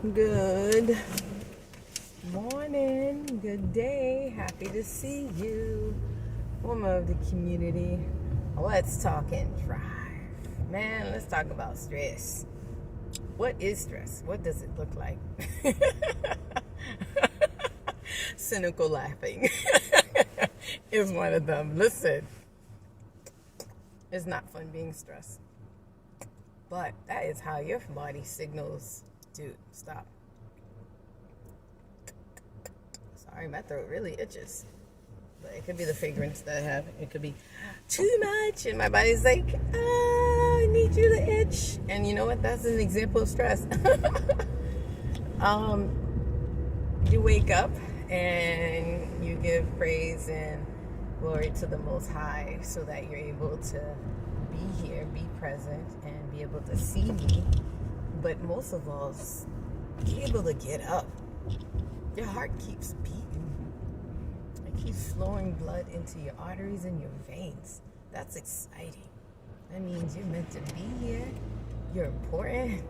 Good morning, good day, happy to see you. Woman of the community, let's talk and drive. Man, let's talk about stress. What is stress? What does it look like? Cynical laughing is one of them. Listen, it's not fun being stressed. But that is how your body signals, dude, stop. Sorry, my throat really itches. But it could be the fragrance that I have. It could be too much. And my body's like, I need you to itch. And you know what? That's an example of stress. You wake up and you give praise and glory to the Most High so that you're able to be here, be present, and be able to see me. But most of all, be able to get up. Your heart keeps beating. It keeps flowing blood into your arteries and your veins. That's exciting. That means you're meant to be here. You're important.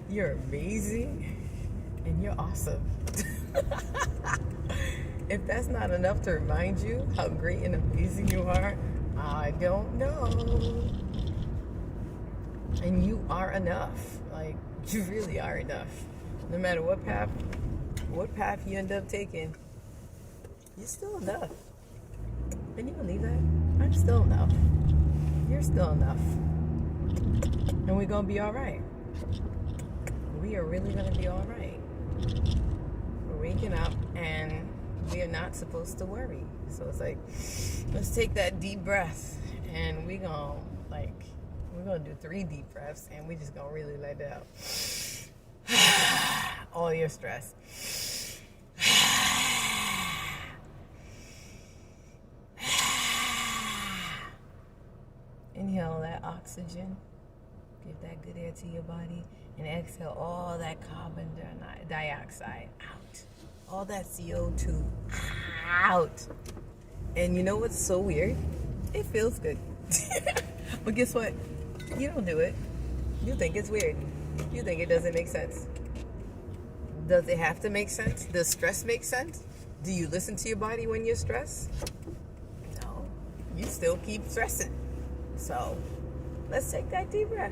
You're amazing. And you're awesome. If that's not enough to remind you how great and amazing you are, I don't know. And you are enough. Like, you really are enough. No matter what path you end up taking, you're still enough. Can you believe that? I'm still enough. You're still enough. And we're going to be all right. We are really going to be all right. We're waking up and we are not supposed to worry. So it's like, let's take that deep breath and we're going to do 3 deep breaths and we're just going to really let out all your stress. Inhale that oxygen, give that good air to your body, and exhale all that carbon dioxide out, all that CO2 out. And you know what's so weird? It feels good. But guess what? You don't do it. You think it's weird. You think it doesn't make sense. Does it have to make sense? Does stress make sense? Do you listen to your body when you're stressed? No. You still keep stressing. So, let's take that deep breath.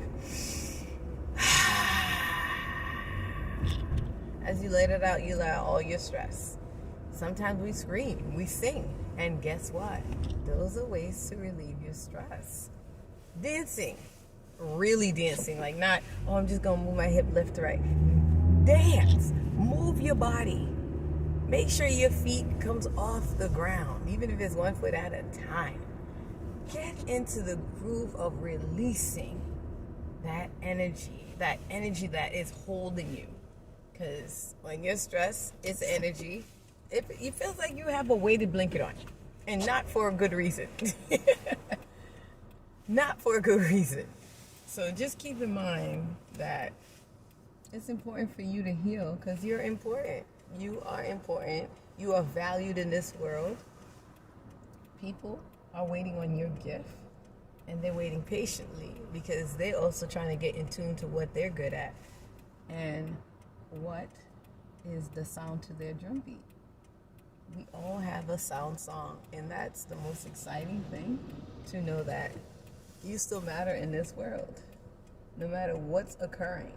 As you let it out, you let out all your stress. Sometimes we scream, we sing, and guess what? Those are ways to relieve your stress. Dancing. Really dancing. Like not, I'm just going to move my hip left to right. Dance. Move your body. Make sure your feet comes off the ground, even if it's 1 foot at a time. Get into the groove of releasing that energy that is holding you. Because when you're stressed, it's energy. It feels like you have a weighted blanket on you. And not for a good reason. Not for a good reason. So just keep in mind that it's important for you to heal because you're important. You are important. You are valued in this world. People are waiting on your gift and they're waiting patiently because they're also trying to get in tune to what they're good at and what is the sound to their drumbeat. We all have a sound song, and that's the most exciting thing, to know that you still matter in this world no matter what's occurring.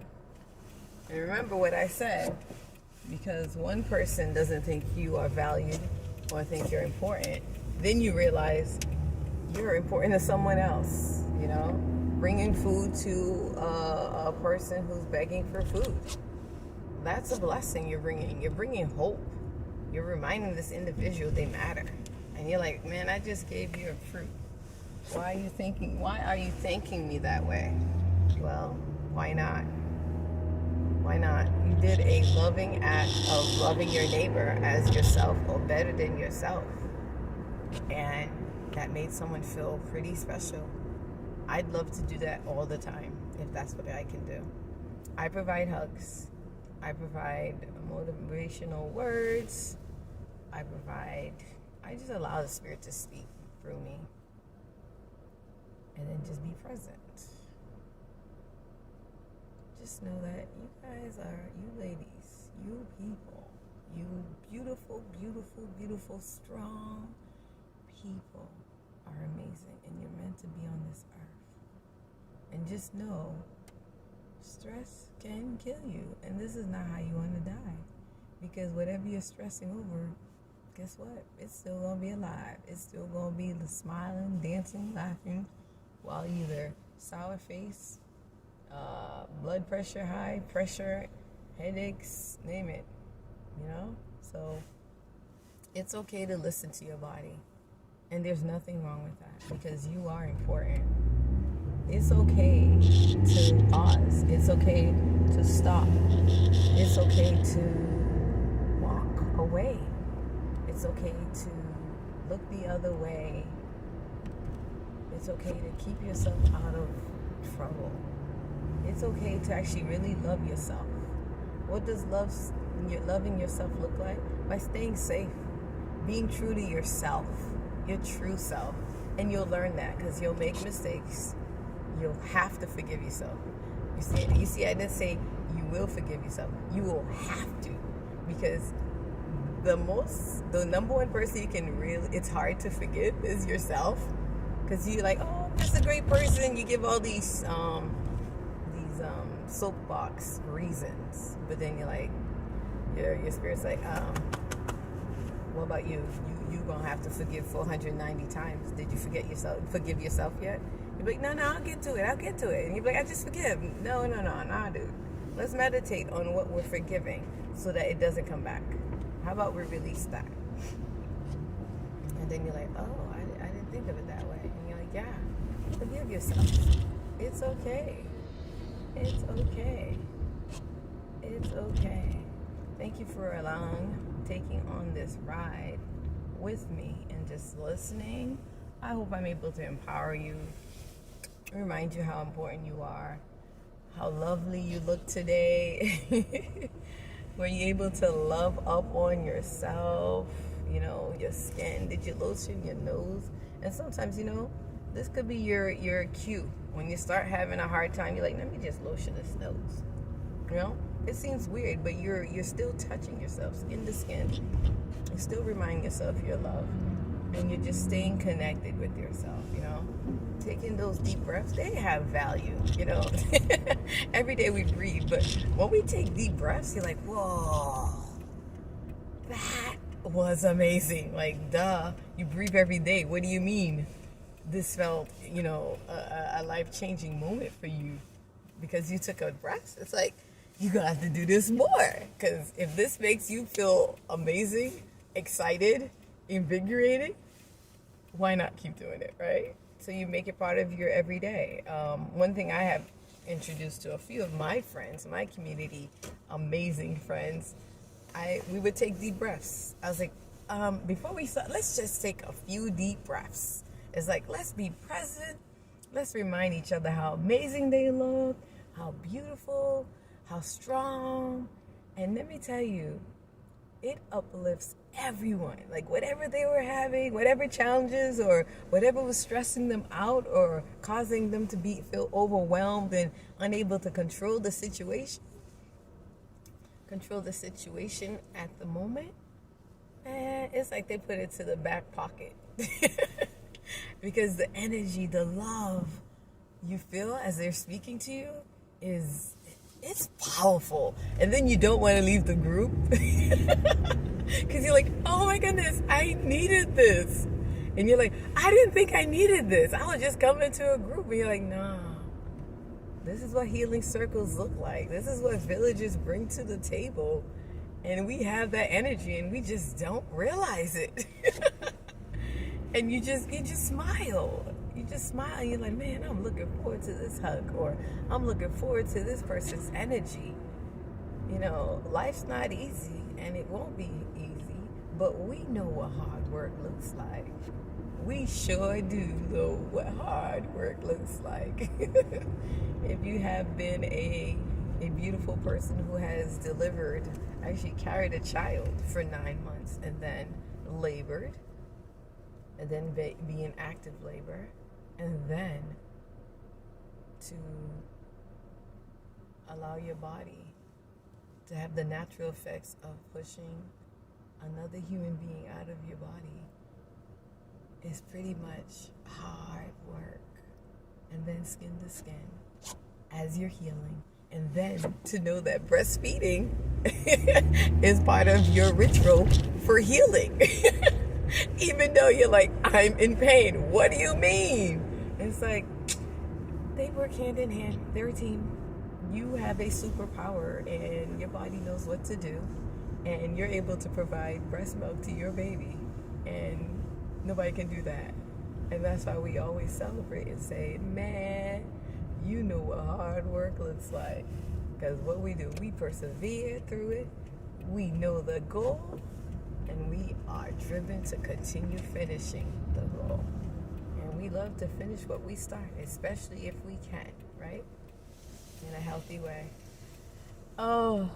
And remember what I said, because one person doesn't think you are valued or think you're important, then you realize you're important to someone else, you know? Bringing food to a person who's begging for food. That's a blessing you're bringing. You're bringing hope. You're reminding this individual they matter. And you're like, man, I just gave you a fruit. Why are you thanking me that way? Well, why not? Why not? You did a loving act of loving your neighbor as yourself or better than yourself. And that made someone feel pretty special. I'd love to do that all the time if that's what I can do. I provide hugs. I provide motivational words. I just allow the Spirit to speak through me. And then just be present. just know that you guys are, you ladies, you people, you beautiful, beautiful, beautiful, strong people are amazing, and you're meant to be on this earth. And just know, stress can kill you, and this is not how you want to die. Because whatever you're stressing over, guess what? It's still going to be alive. It's still going to be the smiling, dancing, laughing, while either sour face, blood pressure, high pressure, headaches, name it, you know? So it's okay to listen to your body. And there's nothing wrong with that, because you are important. It's okay to pause. It's okay to stop. It's okay to walk away. It's okay to look the other way. It's okay to keep yourself out of trouble. It's okay to actually really love yourself. What does loving yourself look like? By staying safe, being true to yourself, your true self. And you'll learn that, because you'll make mistakes. You'll have to forgive yourself. You see, I didn't say you will forgive yourself. You will have to, because the number one person you can really, it's hard to forgive is yourself, because you're like, oh, I'm just a great person. You give all these soapbox reasons, but then you're like, your spirit's like, what about you? You gonna have to forgive 490 times. Did you forgive yourself yet? You're like, no, I'll get to it. And you're like, I just forgive. No, dude. Let's meditate on what we're forgiving so that it doesn't come back. How about we release that? And then you're like, oh, I didn't think of it that way. And you're like, yeah, forgive yourself. It's okay. It's okay. It's okay. Thank you for taking on this ride with me and just listening. I hope I'm able to empower you, remind you how important you are, how lovely you look today. Were you able to love up on yourself? You know, your skin. Did you lotion your nose? And sometimes, this could be your cue. When you start having a hard time, you're like, let me just lotion this nose. You know? It seems weird, but you're still touching yourself, skin to skin. You're still reminding yourself you're loved. And you're just staying connected with yourself, Taking those deep breaths, they have value, Every day we breathe, but when we take deep breaths, you're like, whoa, that was amazing. Like, duh, you breathe every day. What do you mean? This felt, a life-changing moment for you because you took a breath. It's like, you gotta have to do this more, because if this makes you feel amazing, excited, invigorated, why not keep doing it, right? So you make it part of your everyday. One thing I have introduced to a few of my friends, my community, amazing friends, we would take deep breaths. I was like, before we start, let's just take a few deep breaths. It's like, let's be present. Let's remind each other how amazing they look, how beautiful, how strong. And let me tell you, it uplifts everyone. Like, whatever they were having, whatever challenges or whatever was stressing them out or causing them to feel overwhelmed and unable to control the situation at the moment, it's like they put it to the back pocket. Because the energy, the love you feel as they're speaking to you it's powerful. And then you don't want to leave the group because you're like, oh my goodness, I needed this. And you're like, I didn't think I needed this. I was just coming into a group. And you're like, nah, this is what healing circles look like. This is what villages bring to the table. And we have that energy and we just don't realize it. And you just smile. You just smile and you're like, man, I'm looking forward to this hug, or I'm looking forward to this person's energy. Life's not easy and it won't be easy, but we know what hard work looks like. We sure do know what hard work looks like. If you have been a beautiful person who has actually carried a child for 9 months and then labored, and then be in active labor, and then to allow your body to have the natural effects of pushing another human being out of your body is pretty much hard work. And then skin to skin as you're healing. And then to know that breastfeeding is part of your ritual for healing. Even though you're like, I'm in pain. What do you mean? It's like, they work hand in hand. They're a team. You have a superpower and your body knows what to do. And you're able to provide breast milk to your baby. And nobody can do that. And that's why we always celebrate and say, man, you know what hard work looks like. Because what we do, we persevere through it. We know the goal. And we are driven to continue finishing the goal. And we love to finish what we start, especially if we can, right? In a healthy way. Oh,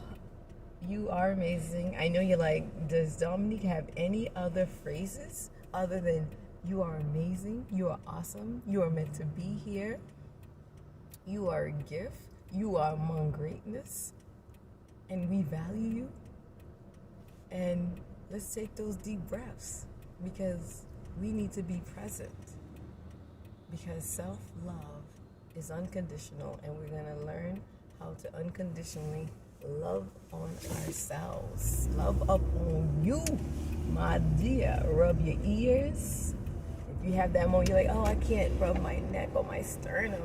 you are amazing. I know you're like, does Dominique have any other phrases other than you are amazing, you are awesome, you are meant to be here, you are a gift, you are among greatness, and we value you? And let's take those deep breaths because we need to be present. Because self-love is unconditional, and we're going to learn how to unconditionally love on ourselves. Love up on you, my dear. Rub your ears. If you have that moment, you're like, oh, I can't rub my neck or my sternum.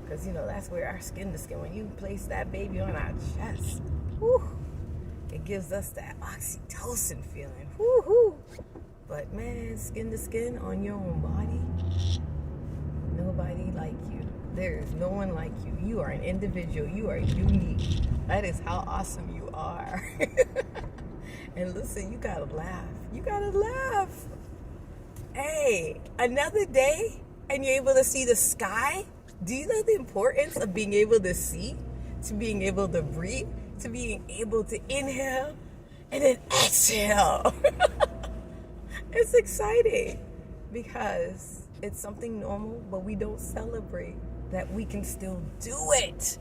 Because, that's where our skin to skin, when you place that baby on our chest, whew, it gives us that oxytocin feeling. Woo-hoo. But, man, skin to skin on your own body, nobody like you. There is no one like you. You are an individual. You are unique. That is how awesome you are. And listen, you gotta laugh. You gotta laugh. Hey, another day and you're able to see the sky? Do you know the importance of being able to see? To being able to breathe? To being able to inhale and then exhale? It's exciting because it's something normal, but we don't celebrate that we can still do it.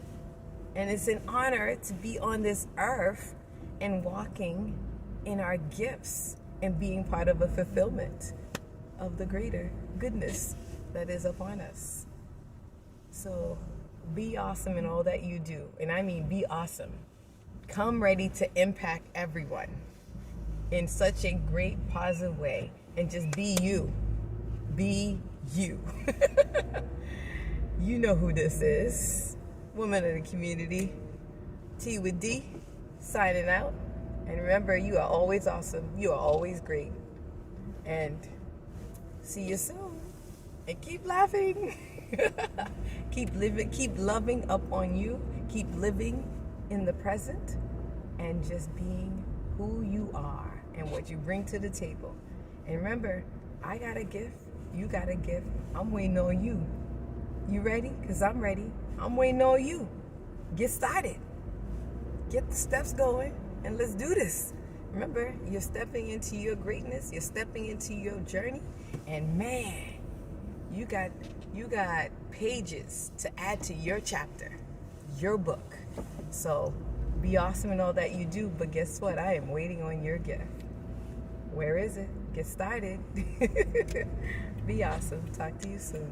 And it's an honor to be on this earth and walking in our gifts and being part of a fulfillment of the greater goodness that is upon us. So be awesome in all that you do. And I mean be awesome. Come ready to impact everyone in such a great positive way. And just be you. Be you. You know who this is. Woman of the community. T with D. Signing out. And remember, you are always awesome. You are always great. And see you soon. And keep laughing. Keep living. Keep loving up on you. Keep living in the present. And just being who you are and what you bring to the table. And remember, I got a gift. You got a gift. I'm waiting on you. You ready? Because I'm ready. I'm waiting on you. Get started. Get the steps going and let's do this. Remember, you're stepping into your greatness. You're stepping into your journey. And man, you got pages to add to your chapter, your book. So be awesome in all that you do. But guess what? I am waiting on your gift. Where is it? Get started. Be awesome. Talk to you soon.